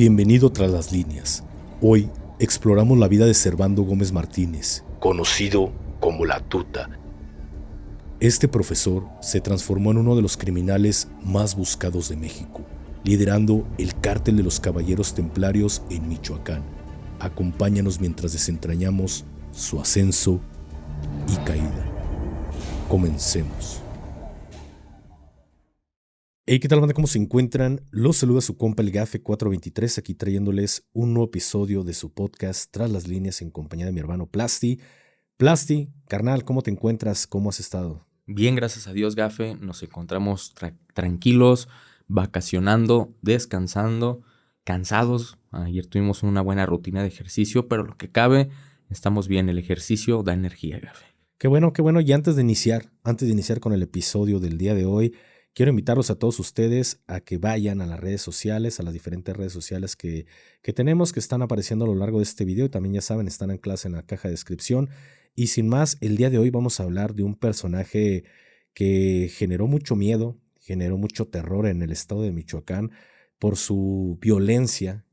Bienvenido tras las líneas. Hoy exploramos la vida de Servando Gómez Martínez, conocido como La Tuta. Este profesor se transformó en uno de los criminales más buscados de México, liderando el cártel de los Caballeros Templarios en Michoacán. Acompáñanos mientras desentrañamos su ascenso y caída. Comencemos. Hey, ¿qué tal, banda? ¿Cómo se encuentran? Los saluda su compa el Gafe 423, aquí trayéndoles un nuevo episodio de su podcast Tras las Líneas en compañía de mi hermano Plasti. Plasti, carnal, ¿cómo te encuentras? ¿Cómo has estado? Bien, gracias a Dios, Gafe. Nos encontramos tranquilos, vacacionando, descansando, cansados. Ayer tuvimos una buena rutina de ejercicio, pero lo que cabe, estamos bien. El ejercicio da energía, Gafe. Qué bueno. Y antes de iniciar con el episodio del día de hoy, quiero invitarlos a todos ustedes a que vayan a las redes sociales, a las diferentes redes sociales que tenemos, que están apareciendo a lo largo de este video. Y también, ya saben, están ancladas en la caja de descripción. Y sin más, el día de hoy vamos a hablar de un personaje que generó mucho miedo, generó mucho terror en el estado de Michoacán por su violencia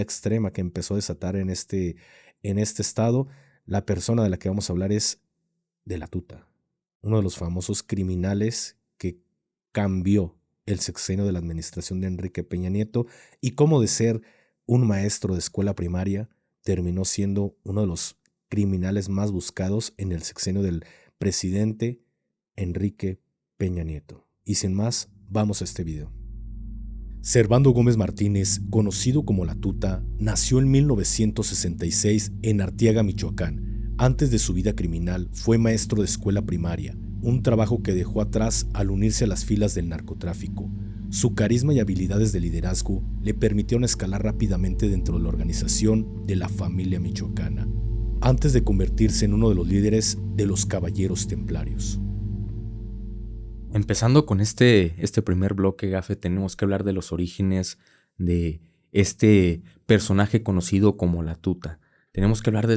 extrema que empezó a desatar en este estado. La persona de la que vamos a hablar es de La Tuta, uno de los famosos criminales que cambió el sexenio de la administración de Enrique Peña Nieto y cómo de ser un maestro de escuela primaria terminó siendo uno de los criminales más buscados en el sexenio del presidente Enrique Peña Nieto. Y sin más, vamos a este video. Servando Gómez Martínez, conocido como La Tuta, nació en 1966 en Arteaga, Michoacán. Antes de su vida criminal, fue maestro de escuela primaria, un trabajo que dejó atrás al unirse a las filas del narcotráfico. Su carisma y habilidades de liderazgo le permitieron escalar rápidamente dentro de la organización de la familia michoacana, antes de convertirse en uno de los líderes de los Caballeros Templarios. Empezando con este primer bloque, Gafe, tenemos que hablar de los orígenes de este personaje conocido como La Tuta. Tenemos que hablar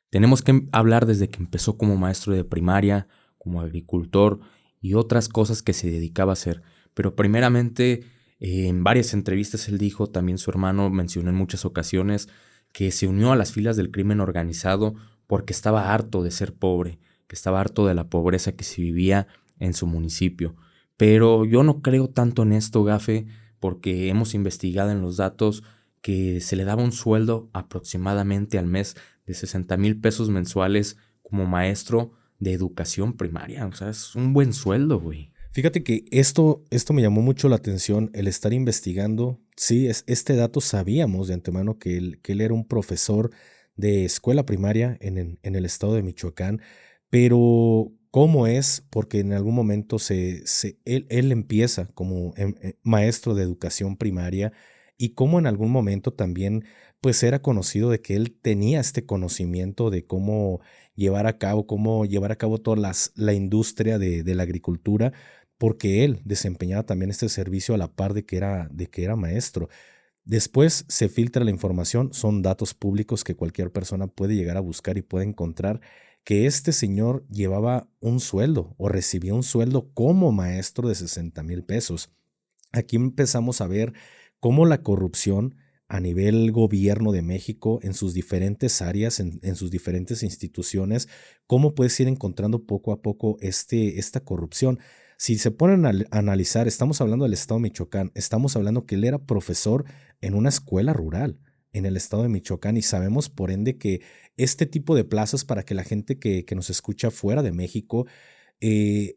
Tenemos que hablar desde que empezó como maestro de primaria, como agricultor y otras cosas que se dedicaba a hacer. Pero primeramente, en varias entrevistas él dijo, también su hermano mencionó en muchas ocasiones, que se unió a las filas del crimen organizado porque estaba harto de ser pobre, que estaba harto de la pobreza que se vivía en su municipio. Pero yo no creo tanto en esto, Gafe, porque hemos investigado en los datos que se le daba un sueldo aproximadamente al mes de 60,000 pesos mensuales como maestro de educación primaria. O sea, es un buen sueldo, güey. Fíjate que esto me llamó mucho la atención, el estar investigando. Sí, este dato sabíamos de antemano que él era un profesor de escuela primaria en el estado de Michoacán, pero ¿cómo es? Porque en algún momento él empieza como maestro de educación primaria y cómo en algún momento también pues era conocido de que él tenía este conocimiento de cómo llevar a cabo toda la industria de la agricultura, porque él desempeñaba también este servicio a la par de que era maestro. Después se filtra la información, son datos públicos que cualquier persona puede llegar a buscar y puede encontrar que este señor llevaba un sueldo o recibía un sueldo como maestro de 60,000 pesos. Aquí empezamos a ver cómo la corrupción a nivel gobierno de México en sus diferentes áreas, en sus diferentes instituciones, cómo puedes ir encontrando poco a poco esta corrupción. Si se ponen a analizar, estamos hablando del estado de Michoacán, estamos hablando que él era profesor en una escuela rural en el estado de Michoacán y sabemos por ende que este tipo de plazas para que la gente que nos escucha fuera de México,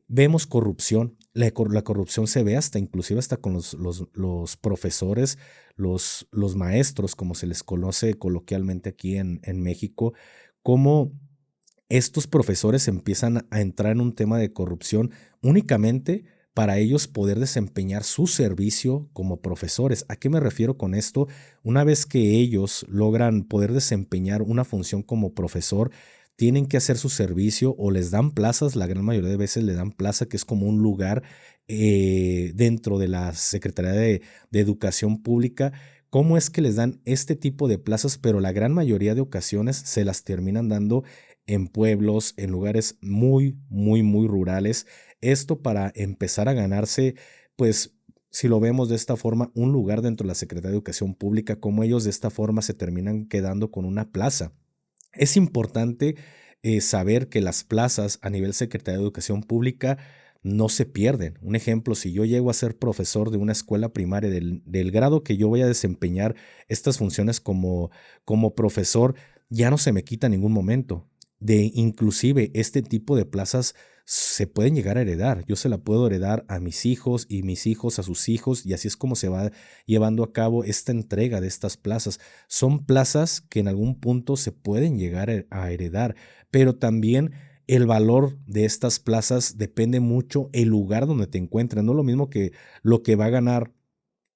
vemos corrupción. La corrupción se ve inclusive hasta con los profesores, los maestros, como se les conoce coloquialmente aquí en México, cómo estos profesores empiezan a entrar en un tema de corrupción únicamente para ellos poder desempeñar su servicio como profesores. ¿A qué me refiero con esto? Una vez que ellos logran poder desempeñar una función como profesor, tienen que hacer su servicio o les dan plazas, la gran mayoría de veces le dan plaza, que es como un lugar dentro de la Secretaría de Educación Pública. ¿Cómo es que les dan este tipo de plazas? Pero la gran mayoría de ocasiones se las terminan dando en pueblos, en lugares muy, muy, muy rurales. Esto para empezar a ganarse, pues, si lo vemos de esta forma, un lugar dentro de la Secretaría de Educación Pública, cómo ellos de esta forma se terminan quedando con una plaza. Es importante saber que las plazas a nivel Secretaría de Educación Pública no se pierden. Un ejemplo, si yo llego a ser profesor de una escuela primaria del grado que yo voy a desempeñar estas funciones como profesor, ya no se me quita en ningún momento. Inclusive este tipo de plazas se pueden llegar a heredar. Yo se la puedo heredar a mis hijos y mis hijos a sus hijos, y así es como se va llevando a cabo esta entrega de estas plazas. Son plazas que en algún punto se pueden llegar a heredar, pero también el valor de estas plazas depende mucho el lugar donde te encuentres. No es lo mismo que lo que va a ganar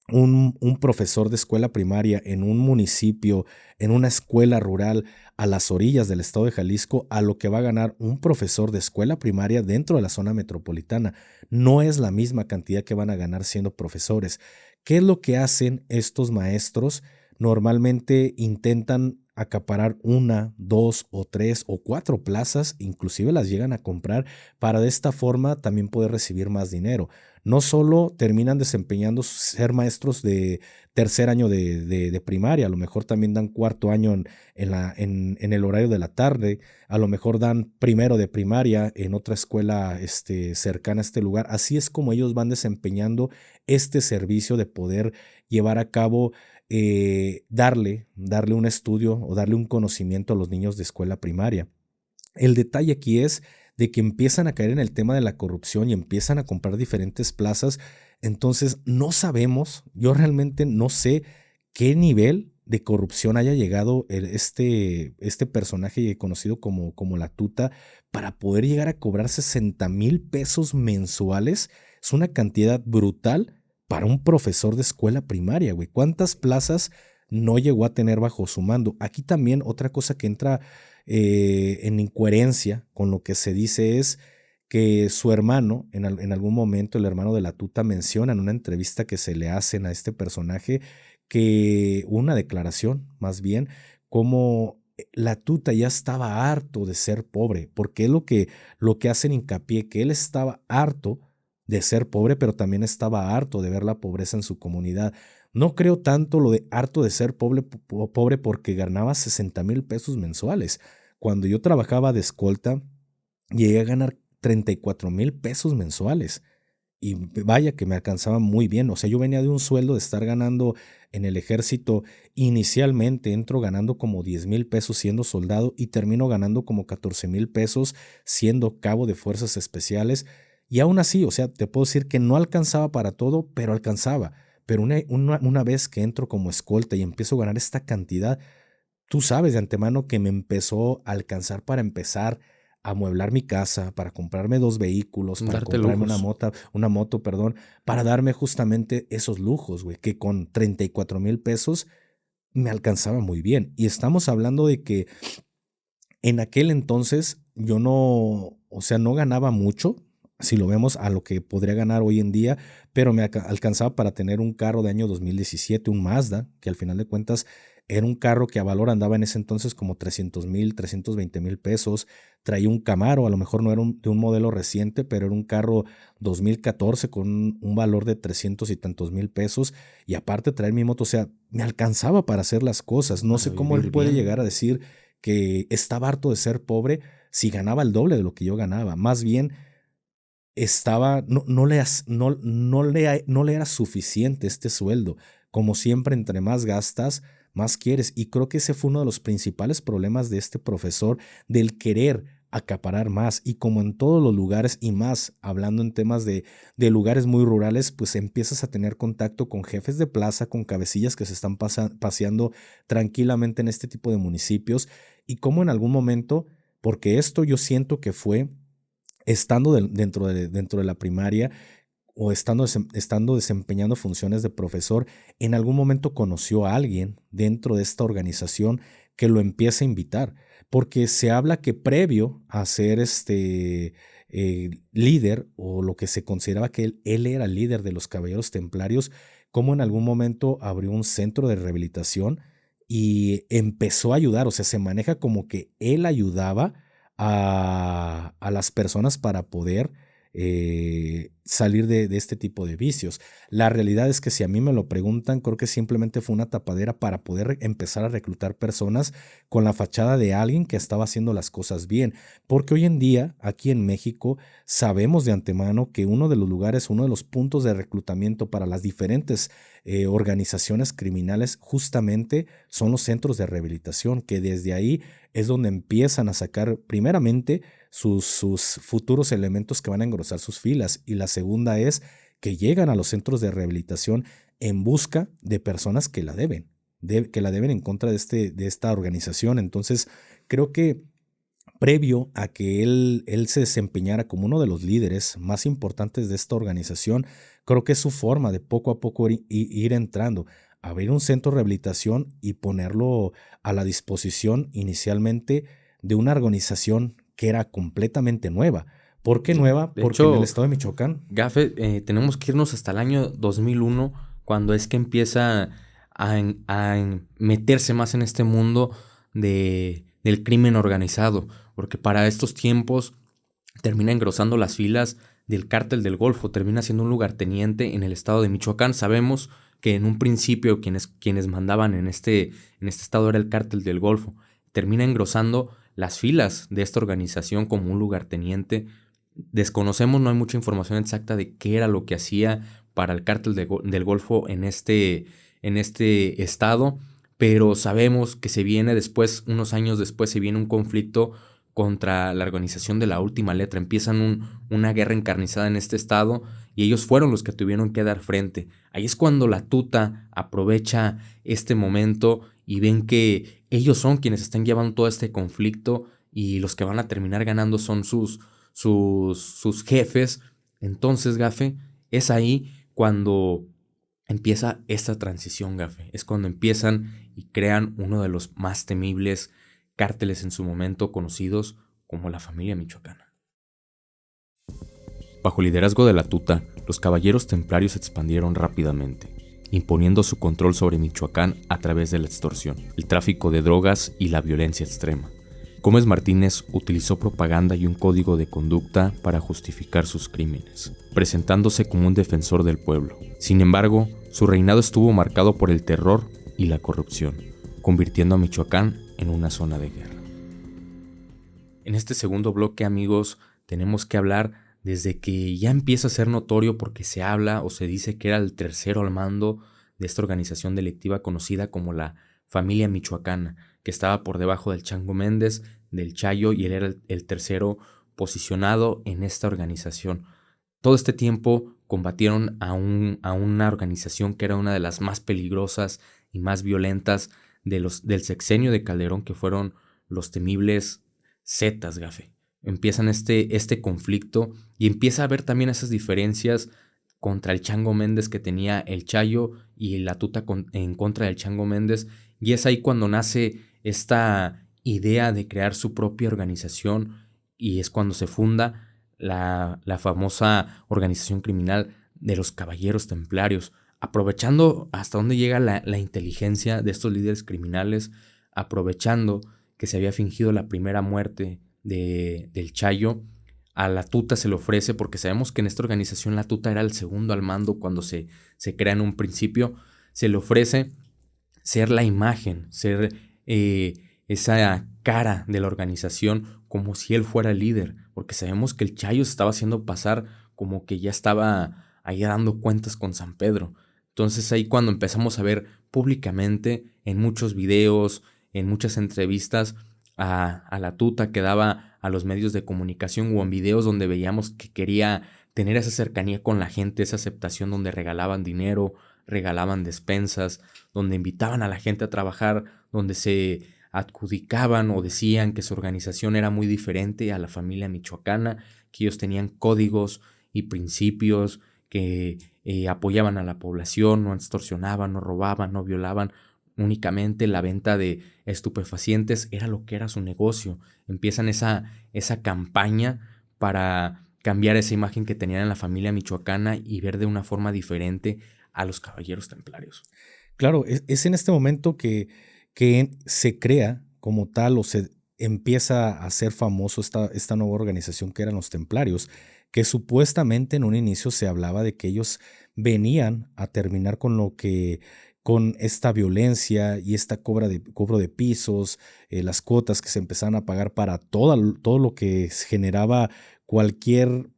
un profesor de escuela primaria en un municipio, en una escuela rural a las orillas del estado de Jalisco, a lo que va a ganar un profesor de escuela primaria dentro de la zona metropolitana. No es la misma cantidad que van a ganar siendo profesores. ¿Qué es lo que hacen estos maestros? Normalmente intentan acaparar una, dos o tres o cuatro plazas, inclusive las llegan a comprar para de esta forma también poder recibir más dinero. No solo terminan desempeñando ser maestros de tercer año de primaria, a lo mejor también dan cuarto año en el horario de la tarde, a lo mejor dan primero de primaria en otra escuela cercana a este lugar. Así es como ellos van desempeñando este servicio de poder llevar a cabo, darle un estudio o darle un conocimiento a los niños de escuela primaria. El detalle aquí es de que empiezan a caer en el tema de la corrupción y empiezan a comprar diferentes plazas. Entonces no sabemos, yo realmente no sé qué nivel de corrupción haya llegado este personaje conocido como La Tuta para poder llegar a cobrar 60,000 pesos mensuales. Es una cantidad brutal para un profesor de escuela primaria, güey. ¿Cuántas plazas no llegó a tener bajo su mando? Aquí también otra cosa que entra en incoherencia con lo que se dice es que su hermano, en algún momento el hermano de La Tuta menciona en una entrevista que se le hacen a este personaje, que una declaración más bien, como La Tuta ya estaba harto de ser pobre, porque es lo que hacen hincapié, que él estaba harto de ser pobre, pero también estaba harto de ver la pobreza en su comunidad. No creo tanto lo de harto de ser pobre porque ganaba 60,000 pesos mensuales. Cuando yo trabajaba de escolta, llegué a ganar 34,000 pesos mensuales. Y vaya que me alcanzaba muy bien. O sea, yo venía de un sueldo de estar ganando en el ejército. Inicialmente entro ganando como 10,000 pesos siendo soldado y termino ganando como 14,000 pesos siendo cabo de fuerzas especiales. Y aún así, o sea, te puedo decir que no alcanzaba para todo, pero alcanzaba. Pero una vez que entro como escolta y empiezo a ganar esta cantidad, tú sabes de antemano que me empezó a alcanzar para empezar a amueblar mi casa, para comprarme 2 vehículos, para Darte comprarme lujos. una moto, perdón, para darme justamente esos lujos, güey, que con 34,000 pesos me alcanzaba muy bien. Y estamos hablando de que en aquel entonces yo no, o sea, no ganaba mucho, si lo vemos a lo que podría ganar hoy en día, pero me alcanzaba para tener un carro de año 2017, un Mazda, que al final de cuentas era un carro que a valor andaba en ese entonces como 300,000, 320,000 pesos. Traía un Camaro, a lo mejor no era de un modelo reciente, pero era un carro 2014 con un valor de 300 y tantos mil pesos. Y aparte traer mi moto, o sea, me alcanzaba para hacer las cosas. No Para sé cómo él vivir puede bien. llegar a decir que estaba harto de ser pobre si ganaba el doble de lo que yo ganaba. Más bien estaba, no le era suficiente este sueldo. Como siempre, entre más gastas, más quieres. Y creo que ese fue uno de los principales problemas de este profesor, del querer acaparar más. Y como en todos los lugares, y más hablando en temas de lugares muy rurales, pues empiezas a tener contacto con jefes de plaza, con cabecillas que se están paseando tranquilamente en este tipo de municipios. Y como en algún momento, porque esto yo siento que fue estando dentro de la primaria o estando desempeñando funciones de profesor, en algún momento conoció a alguien dentro de esta organización que lo empieza a invitar, porque se habla que previo a ser líder, o lo que se consideraba que él era líder de los Caballeros Templarios, como en algún momento abrió un centro de rehabilitación y empezó a ayudar. O sea, se maneja como que él ayudaba a las personas para poder salir de este tipo de vicios. La realidad es que si a mí me lo preguntan, creo que simplemente fue una tapadera para poder empezar a reclutar personas con la fachada de alguien que estaba haciendo las cosas bien, porque hoy en día aquí en México sabemos de antemano que uno de los lugares, uno de los puntos de reclutamiento para las diferentes organizaciones criminales justamente son los centros de rehabilitación, que desde ahí es donde empiezan a sacar primeramente sus futuros elementos que van a engrosar sus filas, y la segunda es que llegan a los centros de rehabilitación en busca de personas que la deben, que la deben en contra de esta organización. Entonces, creo que previo a que él se desempeñara como uno de los líderes más importantes de esta organización, creo que es su forma de poco a poco ir entrando, abrir un centro de rehabilitación y ponerlo a la disposición inicialmente de una organización que era completamente nueva. ¿Por qué Sí. nueva? De Porque en el hecho, estado de Michoacán. Gafe, tenemos que irnos hasta el año 2001, cuando es que empieza meterse más en este mundo del crimen organizado, porque para estos tiempos termina engrosando las filas del Cártel del Golfo, termina siendo un lugarteniente en el estado de Michoacán. Sabemos que en un principio quienes mandaban en este estado era el Cártel del Golfo. Termina engrosando las filas de esta organización como un lugarteniente. Desconocemos, no hay mucha información exacta de qué era lo que hacía para el Cártel del Golfo en este estado, pero sabemos que se viene después, unos años después, se viene un conflicto contra la organización de la Última Letra. Empiezan una guerra encarnizada en este estado y ellos fueron los que tuvieron que dar frente. Ahí es cuando la tuta aprovecha este momento y ven que ellos son quienes están llevando todo este conflicto y los que van a terminar ganando son sus jefes. Entonces, Gafe, es ahí cuando empieza esta transición, Gafe. Es cuando empiezan y crean uno de los más temibles cárteles en su momento conocidos como la familia michoacana. Bajo el liderazgo de la tuta, los caballeros templarios se expandieron rápidamente, imponiendo su control sobre Michoacán a través de la extorsión, el tráfico de drogas y la violencia extrema. Gómez Martínez utilizó propaganda y un código de conducta para justificar sus crímenes, presentándose como un defensor del pueblo. Sin embargo, su reinado estuvo marcado por el terror y la corrupción, convirtiendo a Michoacán en una zona de guerra. En este segundo bloque, amigos, tenemos que hablar desde que ya empieza a ser notorio, porque se habla o se dice que era el tercero al mando de esta organización delictiva conocida como la familia michoacana, que estaba por debajo del Chango Méndez, del Chayo, y él era el tercero posicionado en esta organización. Todo este tiempo combatieron a una organización que era una de las más peligrosas y más violentas del sexenio de Calderón, que fueron los temibles Zetas, Gafe. Empiezan este conflicto y empieza a haber también esas diferencias contra el Chango Méndez que tenía el Chayo y la tuta en contra del Chango Méndez, y es ahí cuando nace esta idea de crear su propia organización, y es cuando se funda la famosa organización criminal de los Caballeros Templarios, aprovechando hasta dónde llega la inteligencia de estos líderes criminales, aprovechando que se había fingido la primera muerte del Chayo. A la tuta se le ofrece, porque sabemos que en esta organización la tuta era el segundo al mando cuando se crea en un principio, se le ofrece ser la imagen, ser esa cara de la organización, como si él fuera el líder, porque sabemos que el Chayo se estaba haciendo pasar como que ya estaba ahí dando cuentas con San Pedro. Entonces ahí cuando empezamos a ver públicamente en muchos videos, en muchas entrevistas a la tuta que daba a los medios de comunicación, o en videos donde veíamos que quería tener esa cercanía con la gente, esa aceptación, donde regalaban dinero, regalaban despensas, donde invitaban a la gente a trabajar, donde se adjudicaban o decían que su organización era muy diferente a la familia michoacana, que ellos tenían códigos y principios, que apoyaban a la población, no extorsionaban, no robaban, no violaban. Únicamente la venta de estupefacientes era lo que era su negocio. Empiezan esa campaña para cambiar esa imagen que tenían en la familia michoacana y ver de una forma diferente a los caballeros templarios. Claro, es en este momento que se crea como tal, o se empieza a hacer famoso esta nueva organización que eran los templarios, que supuestamente en un inicio se hablaba de que ellos venían a terminar con esta violencia y esta cobro de pisos, las cuotas que se empezaban a pagar para todo lo que generaba cualquier,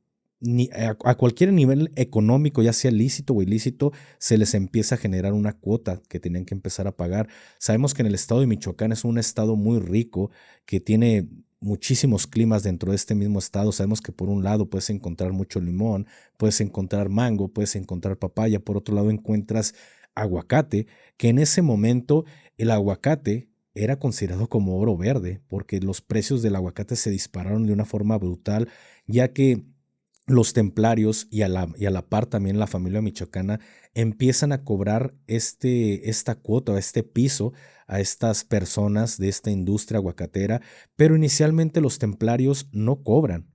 a cualquier nivel económico, ya sea lícito o ilícito, se les empieza a generar una cuota que tenían que empezar a pagar. Sabemos que en el estado de Michoacán es un estado muy rico que tiene muchísimos climas dentro de este mismo estado. Sabemos que por un lado puedes encontrar mucho limón, puedes encontrar mango, puedes encontrar papaya, por otro lado encuentras aguacate, que en ese momento el aguacate era considerado como oro verde, porque los precios del aguacate se dispararon de una forma brutal, ya que los templarios y a la par también la familia michoacana empiezan a cobrar esta cuota, este piso a estas personas de esta industria aguacatera, pero inicialmente los templarios no cobran.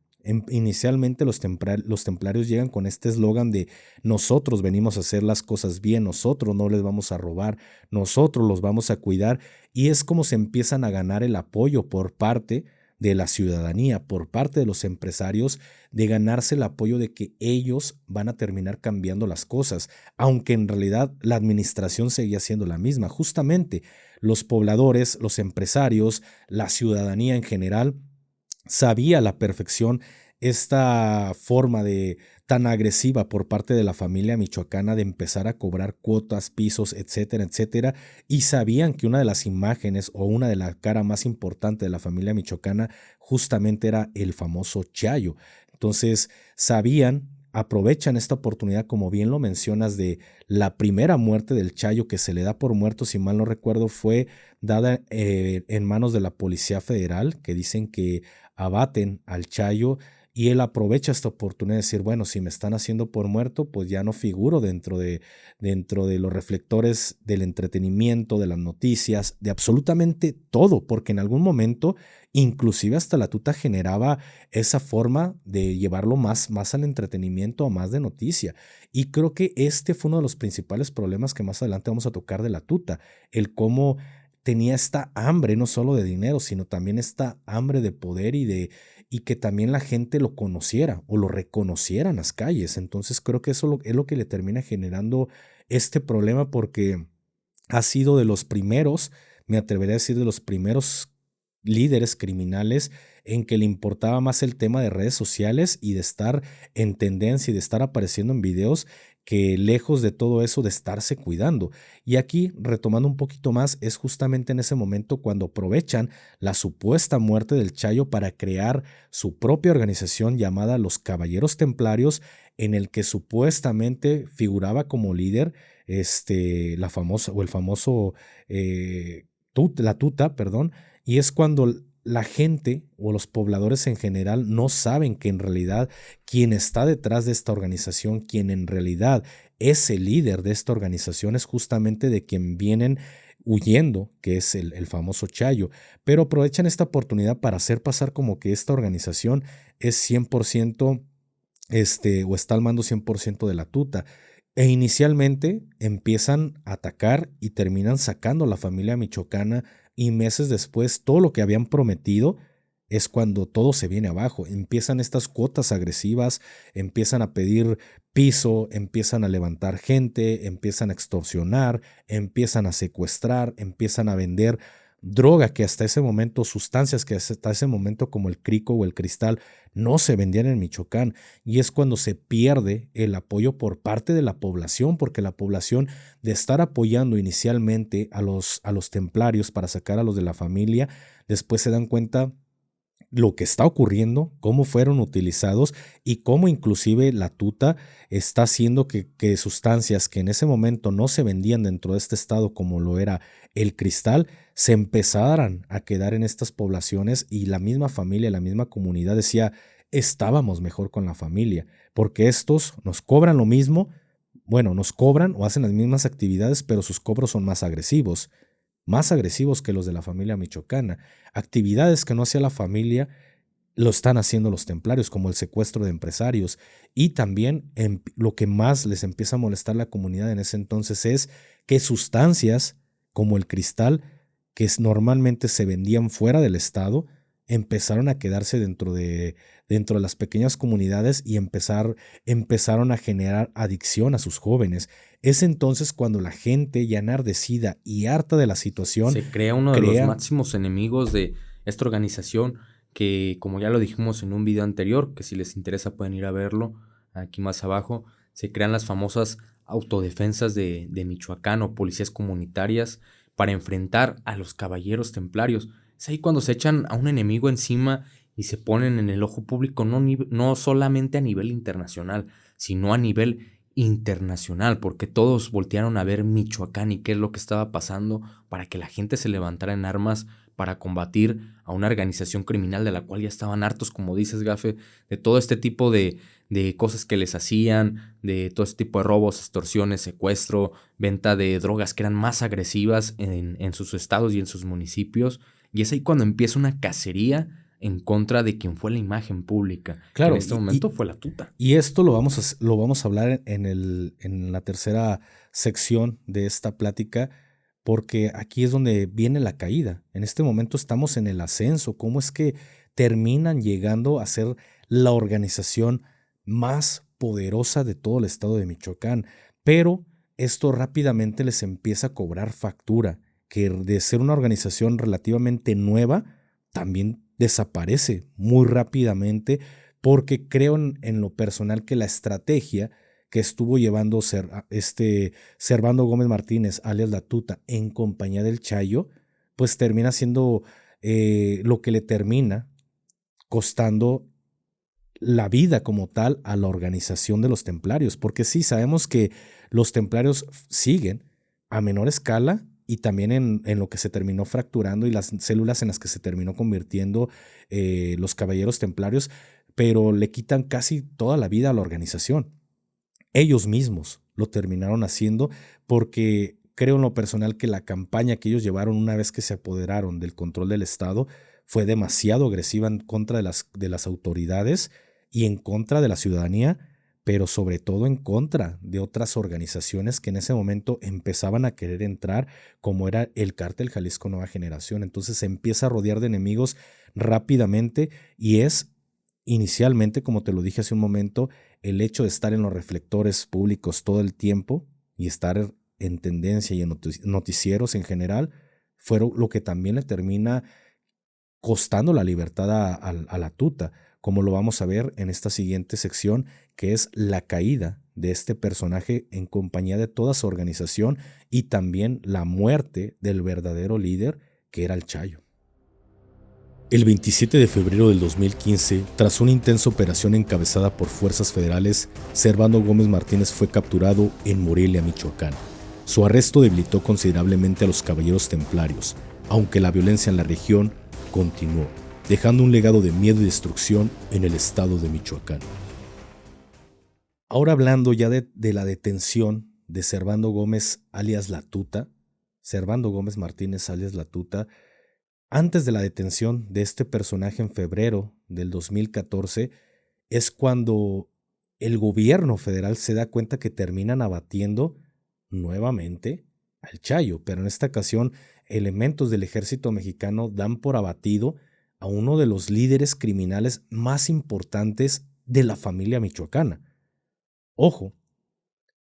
Inicialmente los templarios llegan con este eslogan de nosotros venimos a hacer las cosas bien, nosotros no les vamos a robar, nosotros los vamos a cuidar, y es como se empiezan a ganar el apoyo por parte de la ciudadanía, por parte de los empresarios, de ganarse el apoyo de que ellos van a terminar cambiando las cosas, aunque en realidad la administración seguía siendo la misma. Justamente los pobladores, los empresarios, la ciudadanía en general sabía a la perfección esta forma de tan agresiva por parte de la familia michoacana de empezar a cobrar cuotas, pisos, etcétera, etcétera, y sabían que una de las imágenes o una de la cara más importante de la familia michoacana justamente era el famoso Chayo. Entonces aprovechan esta oportunidad, como bien lo mencionas, de la primera muerte del Chayo que se le da por muerto, si mal no recuerdo, fue dada en manos de la Policía Federal, que dicen que abaten al Chayo, y él aprovecha esta oportunidad de decir, bueno, si me están haciendo por muerto, pues ya no figuro dentro de los reflectores del entretenimiento, de las noticias, de absolutamente todo, porque en algún momento, inclusive hasta la tuta generaba esa forma de llevarlo más al entretenimiento, a más de noticia. Y creo que este fue uno de los principales problemas que más adelante vamos a tocar de la tuta, el cómo tenía esta hambre no solo de dinero, sino también esta hambre de poder y que también la gente lo conociera o lo reconociera en las calles. Entonces creo que eso es lo que le termina generando este problema, porque ha sido de los primeros, me atrevería a decir, de los primeros líderes criminales en que le importaba más el tema de redes sociales y de estar en tendencia y de estar apareciendo en videos, que lejos de todo eso de estarse cuidando. Y aquí, retomando un poquito más, es justamente en ese momento cuando aprovechan la supuesta muerte del Chayo para crear su propia organización llamada Los Caballeros Templarios, en el que supuestamente figuraba como líder la famosa o el famoso la tuta, perdón, y es cuando la gente o los pobladores en general no saben que en realidad quien está detrás de esta organización, quien en realidad es el líder de esta organización, es justamente de quien vienen huyendo, que es el famoso Chayo, pero aprovechan esta oportunidad para hacer pasar como que esta organización es 100% o está al mando 100% de la tuta. E inicialmente empiezan a atacar y terminan sacando a la familia michoacana, y meses después todo lo que habían prometido es cuando todo se viene abajo. Empiezan estas cuotas agresivas, empiezan a pedir piso, empiezan a levantar gente, empiezan a extorsionar, empiezan a secuestrar, empiezan a vender droga que hasta ese momento, sustancias que hasta ese momento como el crico o el cristal no se vendían en Michoacán, y es cuando se pierde el apoyo por parte de la población, porque la población, de estar apoyando inicialmente a los templarios para sacar a los de la familia, después se dan cuenta lo que está ocurriendo, cómo fueron utilizados y cómo inclusive la tuta está haciendo que sustancias que en ese momento no se vendían dentro de este estado, como lo era el cristal, se empezaran a quedar en estas poblaciones, y la misma familia, la misma comunidad decía, estábamos mejor con la familia, porque estos nos cobran lo mismo, bueno, nos cobran o hacen las mismas actividades, pero sus cobros son más agresivos que los de la familia michoacana. Actividades que no hacía la familia lo están haciendo los templarios, como el secuestro de empresarios. Y también lo que más les empieza a molestar a la comunidad en ese entonces es que sustancias como el cristal, que normalmente se vendían fuera del estado, empezaron a quedarse dentro de las pequeñas comunidades y empezaron a generar adicción a sus jóvenes. Es entonces cuando la gente, ya enardecida y harta de la situación, Se crea uno de los crea. máximos enemigos de esta organización que, como ya lo dijimos en un video anterior, que si les interesa pueden ir a verlo aquí más abajo, se crean las famosas autodefensas de Michoacán o policías comunitarias para enfrentar a los caballeros templarios. Es ahí cuando se echan a un enemigo encima y se ponen en el ojo público no solamente a nivel internacional, sino a nivel internacional, porque todos voltearon a ver Michoacán y qué es lo que estaba pasando para que la gente se levantara en armas para combatir a una organización criminal de la cual ya estaban hartos, como dices, Gafe, de todo este tipo de cosas que les hacían, de todo este tipo de robos, extorsiones, secuestro, venta de drogas que eran más agresivas en sus estados y en sus municipios. Y es ahí cuando empieza una cacería en contra de quien fue la imagen pública, que en Claro, este momento fue la tuta. y esto lo vamos a hablar en la tercera sección de esta plática, porque aquí es donde viene la caída. En este momento estamos en el ascenso. ¿Cómo es que terminan llegando a ser la organización más poderosa de todo el estado de Michoacán? Pero esto rápidamente les empieza a cobrar factura, que de ser una organización relativamente nueva, también desaparece muy rápidamente, porque creo en lo personal que la estrategia que estuvo llevando Servando Gómez Martínez, alias La Tuta, en compañía del Chayo, pues termina siendo lo que le termina costando la vida como tal a la organización de los templarios, porque sí sabemos que los templarios siguen a menor escala y también en lo que se terminó fracturando y las células en las que se terminó convirtiendo los caballeros templarios, pero le quitan casi toda la vida a la organización. Ellos mismos lo terminaron haciendo porque creo en lo personal que la campaña que ellos llevaron una vez que se apoderaron del control del Estado fue demasiado agresiva en contra de las autoridades y en contra de la ciudadanía, pero sobre todo en contra de otras organizaciones que en ese momento empezaban a querer entrar, como era el Cártel Jalisco Nueva Generación. Entonces se empieza a rodear de enemigos rápidamente y es inicialmente, como te lo dije hace un momento, el hecho de estar en los reflectores públicos todo el tiempo y estar en tendencia y en noticieros en general, fue lo que también le termina costando la libertad a la tuta, como lo vamos a ver en esta siguiente sección, que es la caída de este personaje en compañía de toda su organización y también la muerte del verdadero líder, que era el Chayo. El 27 de febrero del 2015, tras una intensa operación encabezada por fuerzas federales, Servando Gómez Martínez fue capturado en Morelia, Michoacán. Su arresto debilitó considerablemente a los caballeros templarios, aunque la violencia en la región continuó, dejando un legado de miedo y destrucción en el estado de Michoacán. Ahora hablando ya de la detención de Servando Gómez alias La Tuta, Servando Gómez Martínez alias La Tuta, antes de la detención de este personaje en febrero del 2014, es cuando el gobierno federal se da cuenta que terminan abatiendo nuevamente al Chayo, pero en esta ocasión elementos del ejército mexicano dan por abatido a uno de los líderes criminales más importantes de la familia michoacana. Ojo,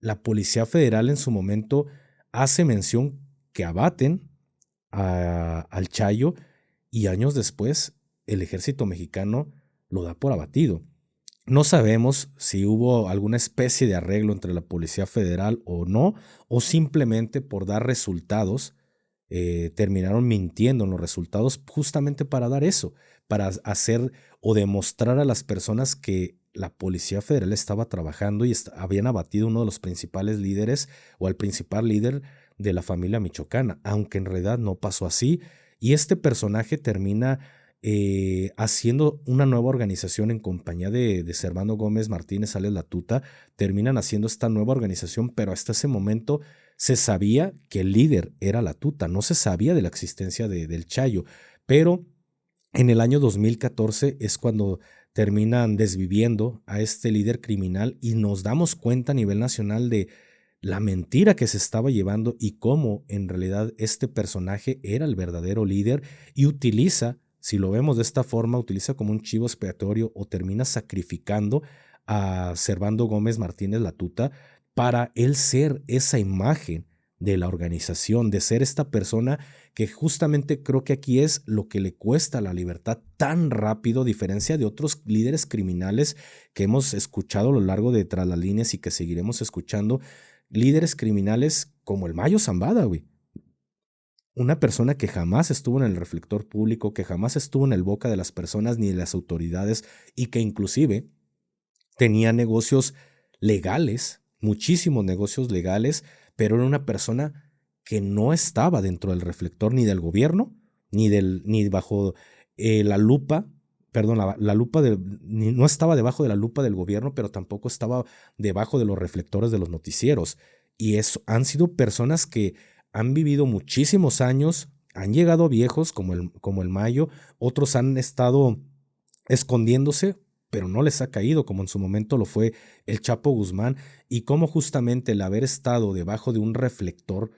la Policía Federal en su momento hace mención que abaten al Chayo y años después el ejército mexicano lo da por abatido. No sabemos si hubo alguna especie de arreglo entre la Policía Federal o no, o simplemente por dar resultados, terminaron mintiendo en los resultados justamente para dar eso, para hacer o demostrar a las personas que la Policía Federal estaba trabajando y habían abatido uno de los principales líderes o al principal líder de la familia michoacana, aunque en realidad no pasó así. Y este personaje termina haciendo una nueva organización en compañía de Servando Gómez Martínez alias La Tuta. Terminan haciendo esta nueva organización, pero hasta ese momento se sabía que el líder era La Tuta, no se sabía de la existencia del Chayo, pero en el año 2014 es cuando terminan desviviendo a este líder criminal y nos damos cuenta a nivel nacional de la mentira que se estaba llevando y cómo en realidad este personaje era el verdadero líder y utiliza si lo vemos de esta forma, utiliza como un chivo expiatorio o termina sacrificando a Servando Gómez Martínez Latuta para él ser esa imagen de la organización, de ser esta persona que justamente creo que aquí es lo que le cuesta la libertad tan rápido, a diferencia de otros líderes criminales que hemos escuchado a lo largo de Tras las Líneas y que seguiremos escuchando, líderes criminales como el Mayo Zambada, güey. Una persona que jamás estuvo en el reflector público, que jamás estuvo en el boca de las personas ni de las autoridades y que inclusive tenía negocios legales, muchísimos negocios legales, pero era una persona que no estaba dentro del reflector ni del gobierno, ni bajo la lupa, perdón, la lupa no estaba debajo de la lupa del gobierno, pero tampoco estaba debajo de los reflectores de los noticieros. Y han sido personas que han vivido muchísimos años, han llegado viejos como el Mayo, otros han estado escondiéndose, pero no les ha caído, como en su momento lo fue el Chapo Guzmán, y cómo justamente el haber estado debajo de un reflector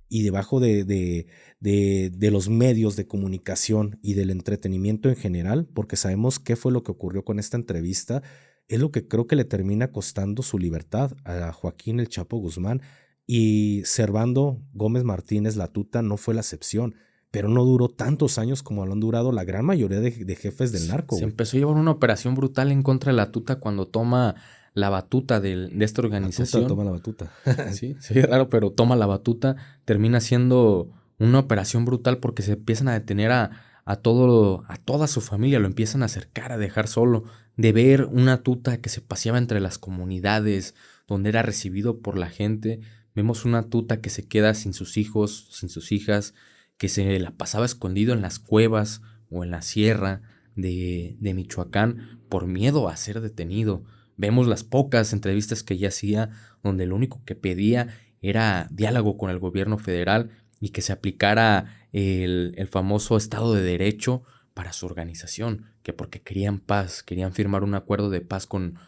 y debajo de los medios de comunicación y del entretenimiento en general, porque sabemos qué fue lo que ocurrió con esta entrevista, es lo que creo que le termina costando su libertad a Joaquín el Chapo Guzmán, y Servando Gómez Martínez Latuta no fue la excepción. Pero no duró tantos años como lo han durado la gran mayoría de jefes del narco. Se empezó a llevar una operación brutal en contra de Latuta cuando toma la batuta de esta organización. Toma la batuta. Sí, raro, pero toma la batuta. Termina siendo una operación brutal porque se empiezan a detener a toda su familia. Lo empiezan a acercar, a dejar solo. De ver una tuta que se paseaba entre las comunidades, donde era recibido por la gente. Vemos una tuta que se queda sin sus hijos, sin sus hijas, que se la pasaba escondido en las cuevas o en la sierra de Michoacán por miedo a ser detenido. Vemos las pocas entrevistas que ella hacía donde lo único que pedía era diálogo con el gobierno federal y que se aplicara el famoso Estado de Derecho para su organización, que porque querían paz, querían firmar un acuerdo de paz con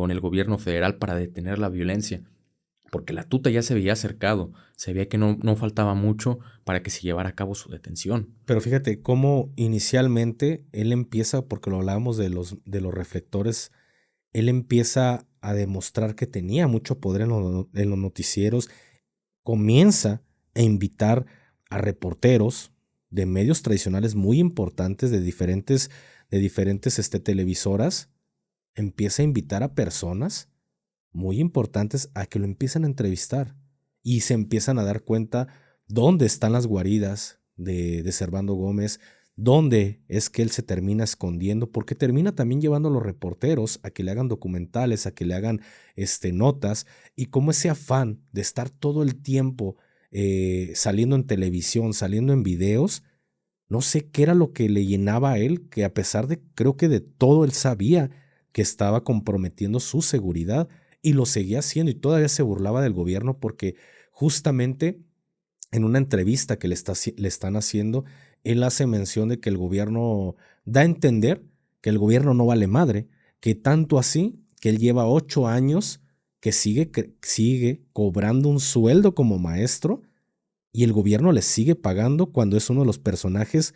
el gobierno federal para detener la violencia. Porque la tuta ya se veía acercado, se veía que no faltaba mucho para que se llevara a cabo su detención. Pero fíjate cómo inicialmente él empieza, porque lo hablábamos de los reflectores, él empieza a demostrar que tenía mucho poder en los noticieros, comienza a invitar a reporteros de medios tradicionales muy importantes de diferentes televisoras, empieza a invitar a personas muy importantes a que lo empiecen a entrevistar y se empiezan a dar cuenta dónde están las guaridas de Servando Gómez, dónde es que él se termina escondiendo, porque termina también llevando a los reporteros a que le hagan documentales, a que le hagan notas, y cómo ese afán de estar todo el tiempo saliendo en televisión, saliendo en videos, no sé qué era lo que le llenaba a él, que a pesar de, creo que de todo él sabía que estaba comprometiendo su seguridad, y lo seguía haciendo y todavía se burlaba del gobierno porque justamente en una entrevista que le están haciendo, él hace mención de que el gobierno da a entender que el gobierno no vale madre, que tanto así que él lleva 8 años que sigue cobrando un sueldo como maestro y el gobierno le sigue pagando cuando es uno de los personajes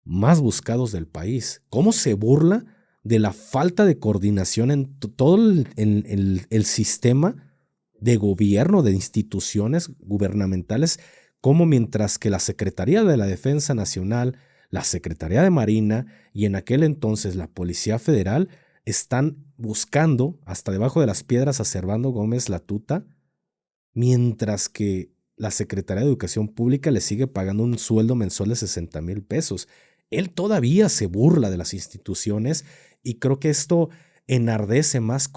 más buscados del país. ¿Cómo se burla de la falta de coordinación en todo el sistema de gobierno, de instituciones gubernamentales, como mientras que la Secretaría de la Defensa Nacional, la Secretaría de Marina y en aquel entonces la Policía Federal están buscando hasta debajo de las piedras a Servando Gómez Latuta, mientras que la Secretaría de Educación Pública le sigue pagando un sueldo mensual de 60,000 pesos. Él todavía se burla de las instituciones y creo que esto enardece más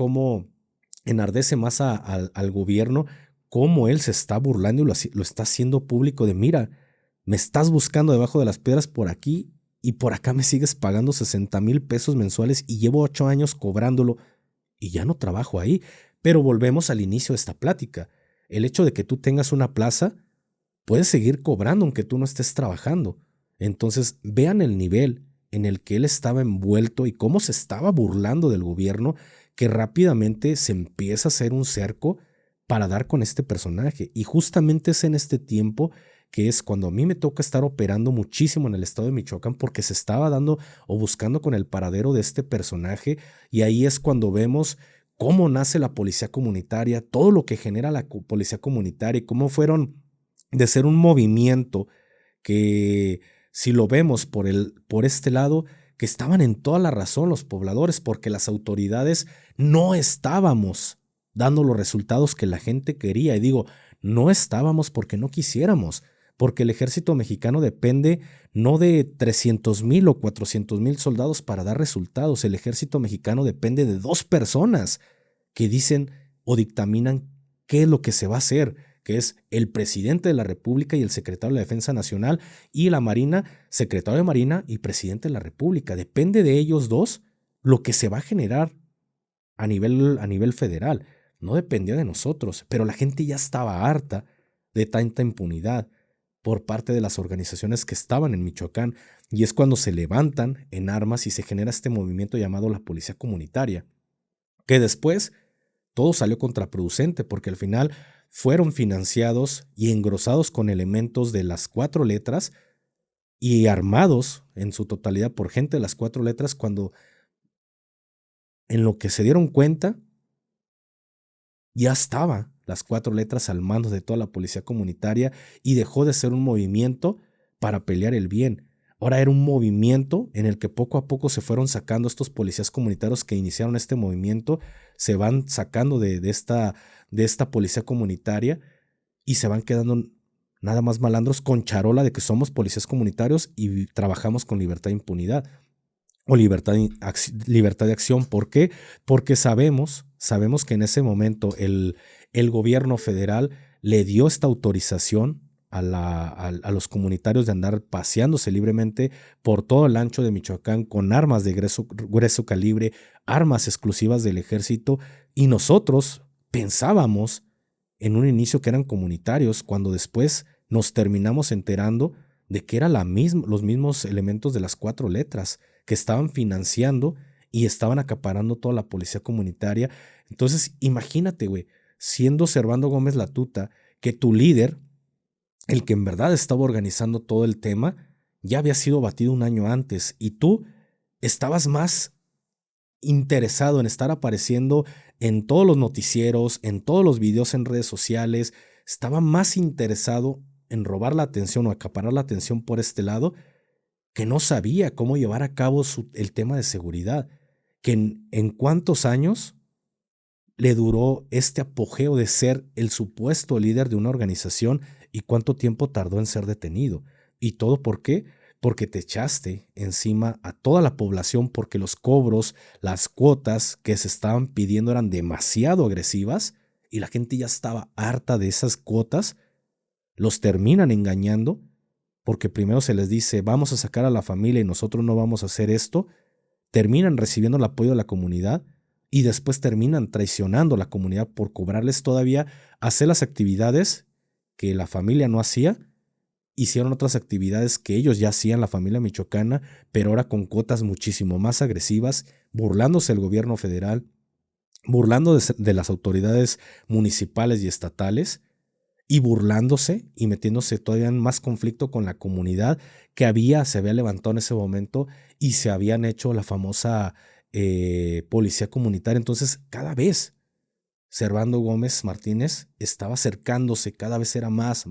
al gobierno, cómo él se está burlando y lo está haciendo público de mira, me estás buscando debajo de las piedras por aquí y por acá me sigues pagando 60,000 pesos mensuales y llevo 8 años cobrándolo y ya no trabajo ahí. Pero volvemos al inicio de esta plática. El hecho de que tú tengas una plaza, puedes seguir cobrando aunque tú no estés trabajando. Entonces vean el nivel en el que él estaba envuelto y cómo se estaba burlando del gobierno, que rápidamente se empieza a hacer un cerco para dar con este personaje. Y justamente es en este tiempo que es cuando a mí me toca estar operando muchísimo en el estado de Michoacán porque se estaba dando o buscando con el paradero de este personaje, y ahí es cuando vemos cómo nace la policía comunitaria, todo lo que genera la policía comunitaria y cómo fueron de ser un movimiento que, si lo vemos por este lado, que estaban en toda la razón los pobladores, porque las autoridades no estábamos dando los resultados que la gente quería. Y digo, no estábamos porque no quisiéramos, porque el ejército mexicano depende no de 300,000 o 400,000 soldados para dar resultados. El ejército mexicano depende de 2 personas que dicen o dictaminan qué es lo que se va a hacer, que es el presidente de la República y el secretario de la Defensa Nacional, y la Marina, secretario de Marina y presidente de la República. Depende de ellos dos lo que se va a generar a nivel federal. No dependía de nosotros, pero la gente ya estaba harta de tanta impunidad por parte de las organizaciones que estaban en Michoacán, y es cuando se levantan en armas y se genera este movimiento llamado la Policía Comunitaria, que después todo salió contraproducente porque al final fueron financiados y engrosados con elementos de las 4 letras y armados en su totalidad por gente de las 4 letras, cuando en lo que se dieron cuenta ya estaba las 4 letras al mando de toda la policía comunitaria y dejó de ser un movimiento para pelear el bien. Ahora era un movimiento en el que poco a poco se fueron sacando estos policías comunitarios que iniciaron este movimiento, se van sacando de esta policía comunitaria y se van quedando nada más malandros con charola de que somos policías comunitarios y trabajamos con libertad de impunidad o libertad de acción. ¿Por qué? Porque sabemos que en ese momento el gobierno federal le dio esta autorización a los comunitarios de andar paseándose libremente por todo el ancho de Michoacán con armas de grueso calibre, armas exclusivas del ejército, y nosotros pensábamos en un inicio que eran comunitarios, cuando después nos terminamos enterando de que eran los mismos elementos de las 4 letras que estaban financiando y estaban acaparando toda la policía comunitaria. Entonces, imagínate, güey, siendo Servando Gómez Latuta, que tu líder, el que en verdad estaba organizando todo el tema, ya había sido batido un año antes, y tú estabas más interesado en estar apareciendo en todos los noticieros, en todos los videos en redes sociales, estaba más interesado en robar la atención o acaparar la atención por este lado, que no sabía cómo llevar a cabo el tema de seguridad, que en cuántos años le duró este apogeo de ser el supuesto líder de una organización y cuánto tiempo tardó en ser detenido. ¿Y todo por qué? Porque te echaste encima a toda la población, porque los cobros, las cuotas que se estaban pidiendo eran demasiado agresivas y la gente ya estaba harta de esas cuotas. Los terminan engañando porque primero se les dice vamos a sacar a la familia y nosotros no vamos a hacer esto. Terminan recibiendo el apoyo de la comunidad y después terminan traicionando a la comunidad por cobrarles todavía hacer las actividades que la familia no hacía. Hicieron otras actividades que ellos ya hacían, la familia michoacana, pero ahora con cuotas muchísimo más agresivas, burlándose del gobierno federal, burlando de las autoridades municipales y estatales, y burlándose y metiéndose todavía en más conflicto con la comunidad que se había levantado en ese momento y se habían hecho la famosa policía comunitaria. Entonces, cada vez Servando Gómez Martínez estaba acercándose, cada vez era más,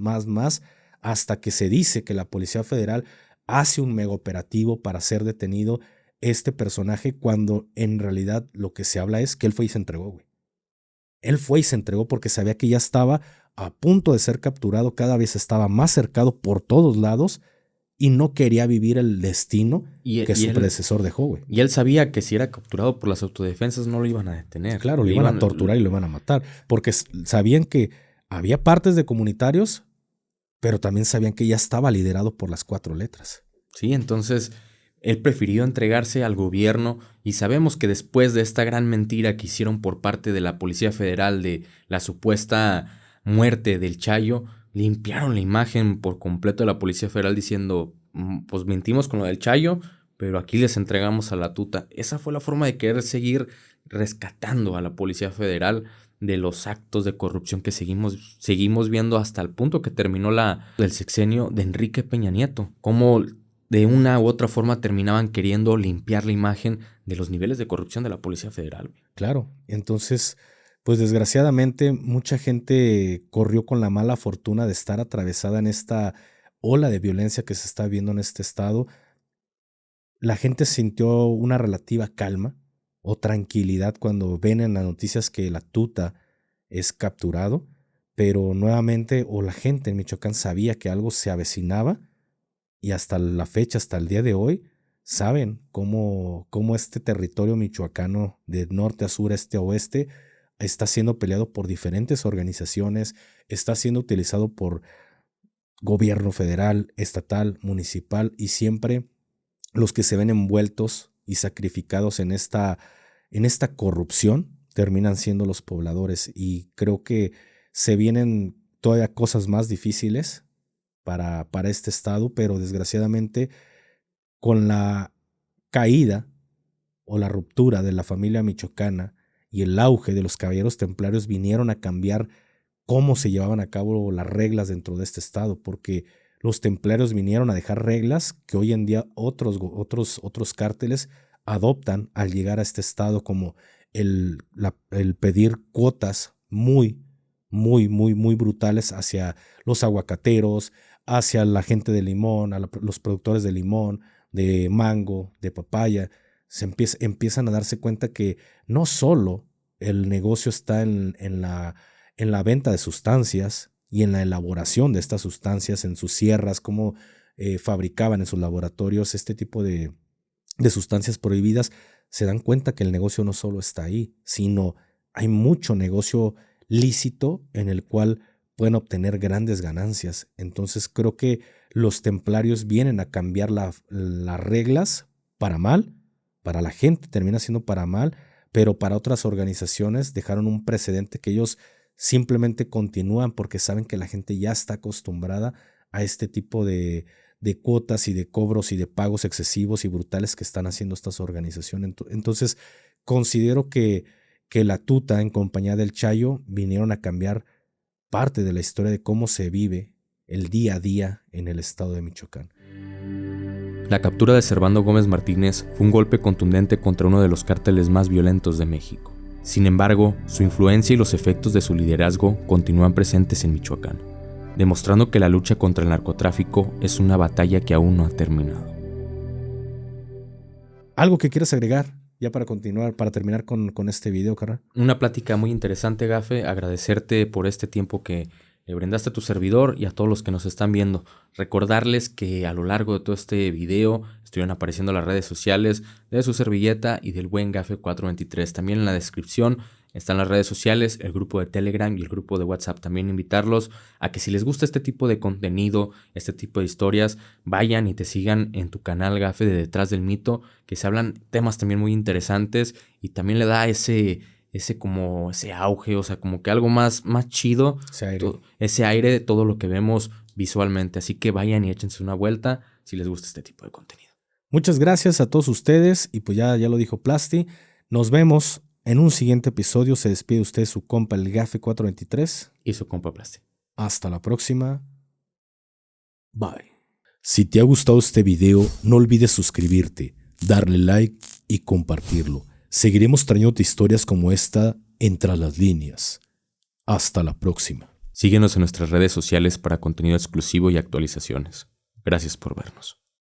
hasta que se dice que la Policía Federal hace un mega operativo para ser detenido este personaje, cuando en realidad lo que se habla es que él fue y se entregó, güey. Él fue y se entregó porque sabía que ya estaba a punto de ser capturado, cada vez estaba más cercado por todos lados y no quería vivir el destino que su predecesor dejó, güey. Y él sabía que si era capturado por las autodefensas no lo iban a detener. Claro, lo iban a torturar y lo iban a matar, porque sabían que había partes de comunitarios, pero también sabían que ya estaba liderado por las 4 letras. Sí, entonces él prefirió entregarse al gobierno, y sabemos que después de esta gran mentira que hicieron por parte de la Policía Federal de la supuesta muerte del Chayo, limpiaron la imagen por completo de la Policía Federal diciendo, pues mentimos con lo del Chayo, pero aquí les entregamos a la tuta. Esa fue la forma de querer seguir rescatando a la Policía Federal de los actos de corrupción que seguimos viendo hasta el punto que terminó el sexenio de Enrique Peña Nieto. Cómo de una u otra forma terminaban queriendo limpiar la imagen de los niveles de corrupción de la Policía Federal. Claro, entonces, pues desgraciadamente mucha gente corrió con la mala fortuna de estar atravesada en esta ola de violencia que se está viendo en este estado. La gente sintió una relativa calma o tranquilidad cuando ven en las noticias que la tuta es capturado, pero nuevamente o la gente en Michoacán sabía que algo se avecinaba y hasta la fecha, hasta el día de hoy, saben cómo este territorio michoacano de norte a sur, este a oeste, está siendo peleado por diferentes organizaciones, está siendo utilizado por gobierno federal, estatal, municipal, y siempre los que se ven envueltos y sacrificados en esta corrupción terminan siendo los pobladores. Y creo que se vienen todavía cosas más difíciles para este estado, pero desgraciadamente con la caída o la ruptura de la familia michoacana y el auge de los caballeros templarios vinieron a cambiar cómo se llevaban a cabo las reglas dentro de este estado, porque los templarios vinieron a dejar reglas que hoy en día otros cárteles adoptan al llegar a este estado, como el pedir cuotas muy brutales hacia los aguacateros, hacia la gente de limón, los productores de limón, de mango, de papaya. Empiezan a darse cuenta que no solo el negocio está en la venta de sustancias y en la elaboración de estas sustancias en sus sierras, cómo fabricaban en sus laboratorios este tipo de sustancias prohibidas. Se dan cuenta que el negocio no solo está ahí, sino hay mucho negocio lícito en el cual pueden obtener grandes ganancias. Entonces creo que los templarios vienen a cambiar las reglas para mal. Para la gente termina siendo para mal, pero para otras organizaciones dejaron un precedente que ellos simplemente continúan porque saben que la gente ya está acostumbrada a este tipo de cuotas y de cobros y de pagos excesivos y brutales que están haciendo estas organizaciones. Entonces considero que la tuta en compañía del Chayo vinieron a cambiar parte de la historia de cómo se vive el día a día en el estado de Michoacán. La captura de Servando Gómez Martínez fue un golpe contundente contra uno de los cárteles más violentos de México. Sin embargo, su influencia y los efectos de su liderazgo continúan presentes en Michoacán, demostrando que la lucha contra el narcotráfico es una batalla que aún no ha terminado. ¿Algo que quieras agregar ya para terminar con este video, carnal? Una plática muy interesante, Gafe. Agradecerte por este tiempo que le brindaste a tu servidor y a todos los que nos están viendo. Recordarles que a lo largo de todo este video estuvieron apareciendo las redes sociales de su servilleta y del buen Gafe 423. También en la descripción están las redes sociales, el grupo de Telegram y el grupo de WhatsApp. También invitarlos a que si les gusta este tipo de contenido, este tipo de historias, vayan y te sigan en tu canal Gafe de Detrás del Mito, que se hablan temas también muy interesantes y también le da ese auge, o sea, como que algo más chido, ese aire de todo lo que vemos visualmente. Así que vayan y échense una vuelta si les gusta este tipo de contenido. Muchas gracias a todos ustedes y pues ya lo dijo Plasti. Nos vemos en un siguiente episodio. Se despide usted su compa el Gafe 423 y su compa Plasti. Hasta la próxima. Bye. Si te ha gustado este video, no olvides suscribirte, darle like y compartirlo. Seguiremos trayéndote historias como esta en Tras las Líneas. Hasta la próxima. Síguenos en nuestras redes sociales para contenido exclusivo y actualizaciones. Gracias por vernos.